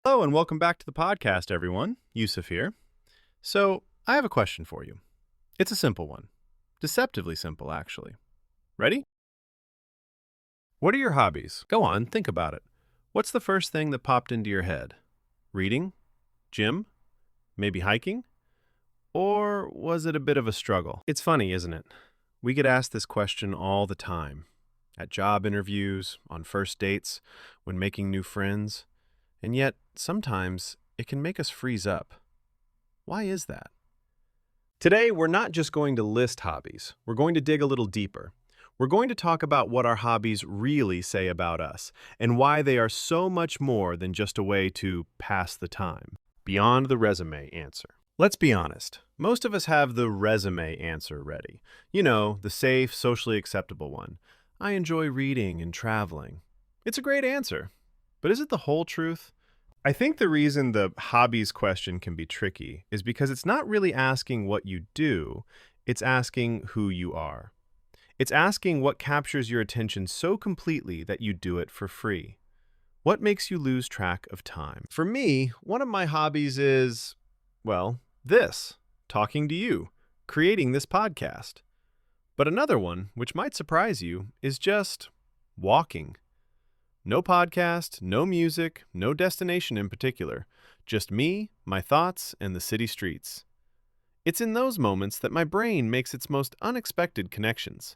Hello and welcome back to the podcast, everyone. Yusuf here. So, I have a question for you. It's a simple one. Deceptively simple, actually. Ready? What are your hobbies? Go on, think about it. What's the first thing that popped into your head? Reading? Gym? Maybe hiking? Or was it a bit of a struggle? It's funny, isn't it? We get asked this question all the time. At job interviews, on first dates, when making new friends. And yet, sometimes, it can make us freeze up. Why is that? Today, we're not just going to list hobbies. We're going to dig a little deeper. We're going to talk about what our hobbies really say about us, and why they are so much more than just a way to pass the time. Beyond the resume answer. Let's be honest. Most of us have the resume answer ready. You know, the safe, socially acceptable one. I enjoy reading and traveling. It's a great answer. But is it the whole truth? I think the reason the hobbies question can be tricky is because it's not really asking what you do, it's asking who you are. It's asking what captures your attention so completely that you do it for free. What makes you lose track of time? For me, one of my hobbies is, well, this, talking to you, creating this podcast. But another one, which might surprise you, is just walking. No podcast, no music, no destination in particular. Just me, my thoughts, and the city streets. It's in those moments that my brain makes its most unexpected connections.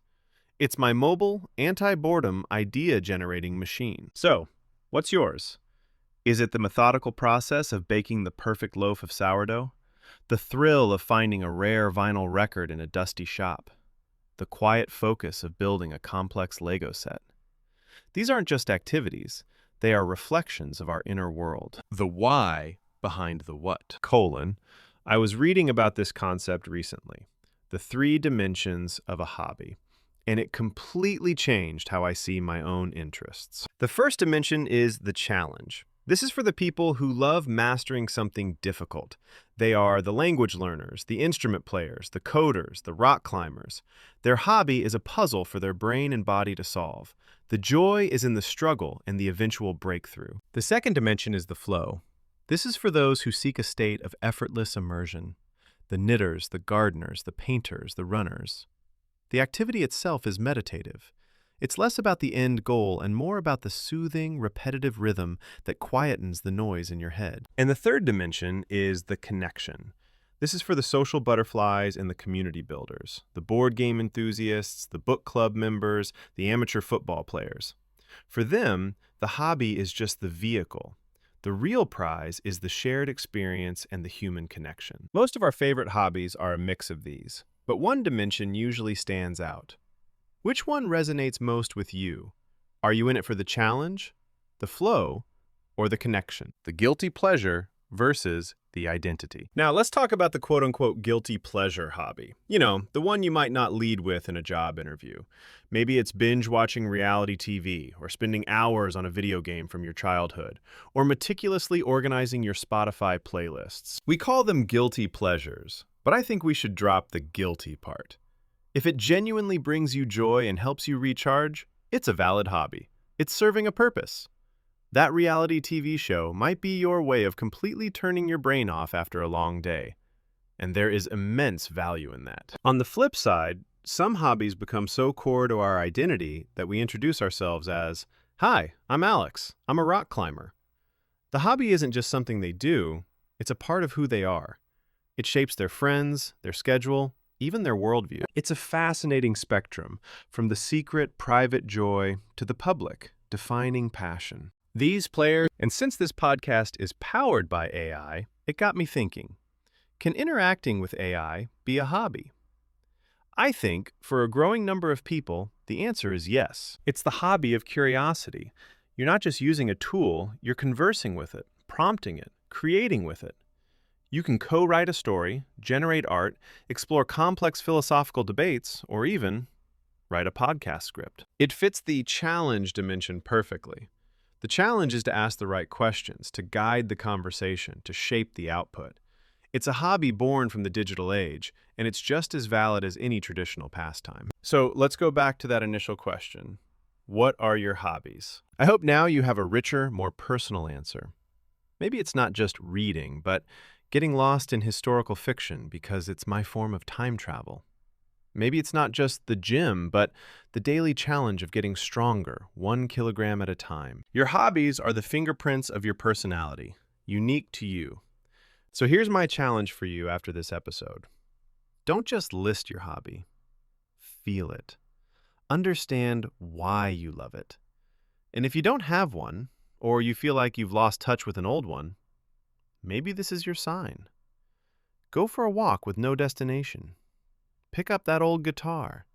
It's my mobile, anti-boredom, idea-generating machine. So, what's yours? Is it the methodical process of baking the perfect loaf of sourdough? The thrill of finding a rare vinyl record in a dusty shop? The quiet focus of building a complex Lego set? These aren't just activities, they are reflections of our inner world. The why behind the what. I was reading about this concept recently, the 3 dimensions of a hobby, and it completely changed how I see my own interests. The first dimension is the challenge. This is for the people who love mastering something difficult. They are the language learners, the instrument players, the coders, the rock climbers. Their hobby is a puzzle for their brain and body to solve. The joy is in the struggle and the eventual breakthrough. The second dimension is the flow. This is for those who seek a state of effortless immersion. The knitters, the gardeners, the painters, the runners. The activity itself is meditative. It's less about the end goal and more about the soothing, repetitive rhythm that quietens the noise in your head. And the third dimension is the connection. This is for the social butterflies and the community builders, the board game enthusiasts, the book club members, the amateur football players. For them, the hobby is just the vehicle. The real prize is the shared experience and the human connection. Most of our favorite hobbies are a mix of these, but one dimension usually stands out. Which one resonates most with you? Are you in it for the challenge, the flow, or the connection? The guilty pleasure versus the identity. Now, let's talk about the quote-unquote guilty pleasure hobby. You know, the one you might not lead with in a job interview. Maybe it's binge-watching reality TV, or spending hours on a video game from your childhood, or meticulously organizing your Spotify playlists. We call them guilty pleasures, but I think we should drop the guilty part. If it genuinely brings you joy and helps you recharge, it's a valid hobby. It's serving a purpose. That reality TV show might be your way of completely turning your brain off after a long day. And there is immense value in that. On the flip side, some hobbies become so core to our identity that we introduce ourselves as, "Hi, I'm Alex. I'm a rock climber." The hobby isn't just something they do, it's a part of who they are. It shapes their friends, their schedule, even their worldview. It's a fascinating spectrum, from the secret, private joy to the public, defining passion. These players, and since this podcast is powered by AI, it got me thinking, can interacting with AI be a hobby? I think, for a growing number of people, the answer is yes. It's the hobby of curiosity. You're not just using a tool, you're conversing with it, prompting it, creating with it. You can co-write a story, generate art, explore complex philosophical debates, or even write a podcast script. It fits the challenge dimension perfectly. The challenge is to ask the right questions, to guide the conversation, to shape the output. It's a hobby born from the digital age, and it's just as valid as any traditional pastime. So let's go back to that initial question. What are your hobbies? I hope now you have a richer, more personal answer. Maybe it's not just reading, but getting lost in historical fiction because it's my form of time travel. Maybe it's not just the gym, but the daily challenge of getting stronger, 1 kilogram at a time. Your hobbies are the fingerprints of your personality, unique to you. So here's my challenge for you after this episode. Don't just list your hobby, feel it. Understand why you love it. And if you don't have one, or you feel like you've lost touch with an old one, maybe this is your sign. Go for a walk with no destination. Pick up that old guitar.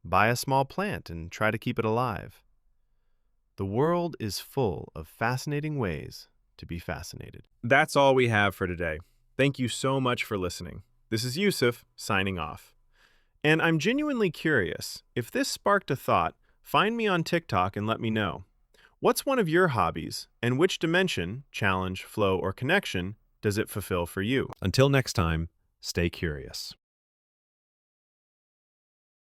Buy a small plant and try to keep it alive. The world is full of fascinating ways to be fascinated. That's all we have for today. Thank you so much for listening. This is Yusuf, signing off. And I'm genuinely curious, if this sparked a thought, find me on TikTok and let me know. What's one of your hobbies, and which dimension, challenge, flow, or connection does it fulfill for you? Until next time, stay curious.